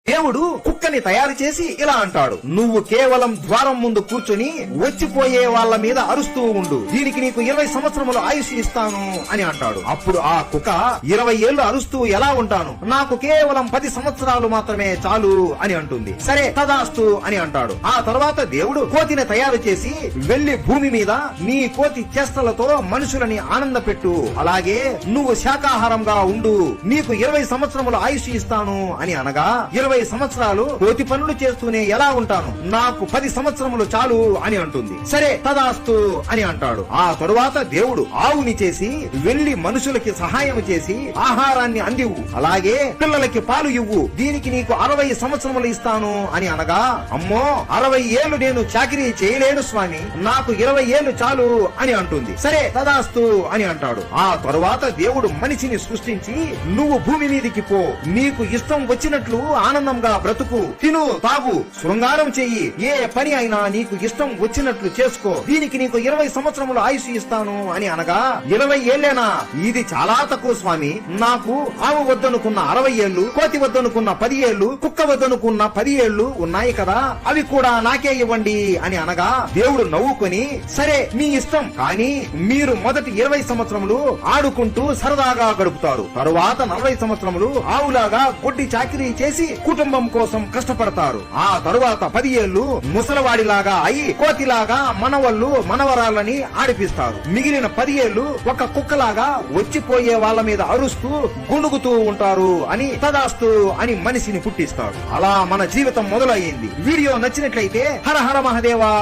దేవుడు కుక్కని తయారు చేసి ఇలా అంటాడు, నువ్వు కేవలం ద్వారం ముందు కూర్చొని వచ్చిపోయే వాళ్ళ మీద అరుస్తూ ఉండు, దీనికి నీకు 20 సంవత్సరములు ఆయుష్ ఇస్తాను అని అంటాడు. అప్పుడు ఆ కుక్క 20 ఏళ్లు అరుస్తూ ఎలా ఉంటాను, నాకు కేవలం 10 సంవత్సరాలు మాత్రమే చాలు అని అంటుంది. సరే తదాస్తు అని అంటాడు. ఆ తర్వాత దేవుడు కోతిని తయారు చేసి వెళ్లి భూమి మీద నీ కోతి చేష్టలతో మనుషులని ఆనంద పెట్టు, అలాగే నువ్వు శాకాహారంగా ఉండు, నీకు 20 సంవత్సరములు ఆయుష్ ఇస్తాను అని అనగా 20 సంవత్సరాలు కోతి పనులు చేస్తూనే ఎలా ఉంటాను, నాకు 10 సంవత్సరములు చాలు అని అంటుంది. సరే తదాస్తు అని అంటాడు. ఆ తరువాత దేవుడు ఆవుని చేసి వెళ్లి మనుషులకి సహాయం చేసి ఆహారాన్ని అందివు, అలాగే పిల్లలకి పాలు ఇవ్వు, దీనికి నీకు 60 సంవత్సరములు ఇస్తాను అని అనగా, అమ్మో 60 ఏళ్లు నేను చాకిరీ చేయలేను స్వామి, నాకు 20 ఏళ్లు చాలు అని అంటుంది. సరే తదాస్తు అని అంటాడు. ఆ తరువాత దేవుడు మనిషిని సృష్టించి, నువ్వు భూమి మీదికి పో, నీకు ఇష్టం వచ్చినట్లు ఆనందంగా బ్రతుకు, తిను తాగు, శృంగారం చెయ్యి, ఏ పని అయినా నీకు ఇష్టం వచ్చినట్లు చేసుకో, దీనికి నీకు 20 సంవత్సరములు ఆయుష్ ఇస్తాను అని అనగా, 20 ఏళ్లేనా, ఇది చాలా తక్కువ స్వామి, నాకు ఆవు వద్దనుకున్న 60 ఏళ్లు, కోతి వద్దనుకున్న 10 ఏళ్లు, కుక్క వద్దనుకున్న 10 ఏళ్లు ఉన్నాయి కదా, అవి కూడా నాకే ఇవ్వండి అని అనగా, దేవుడు నవ్వుకొని, సరే మీ ఇష్టం, కానీ మీరు మొదటి 20 సంవత్సరములు ఆడుకుంటూ సరదాగా గడుపుతారు, తరువాత 40 సంవత్సరములు ఆవులాగా గొడ్డి చాకిరీ చేసి కుటుంబం కోసం కష్టపడతారు, ఆ తరువాత 10 ఏళ్లు ముసలవాడిలాగా అయి కోతిలాగా మనవళ్ళు మనవరాలని ఆడిపిస్తారు, మిగిలిన 10 ఏళ్లు ఒక కుక్కలాగా వచ్చిపోయే వాళ్ళ మీద అరుస్తూ గుణుగుతూ ఉంటారు అని తదాస్తు అని మనిషిని పుట్టిస్తాడు. అలా మన జీవితం మొదలయ్యింది. వీడియో నచ్చినట్లయితే హర హర మహదేవా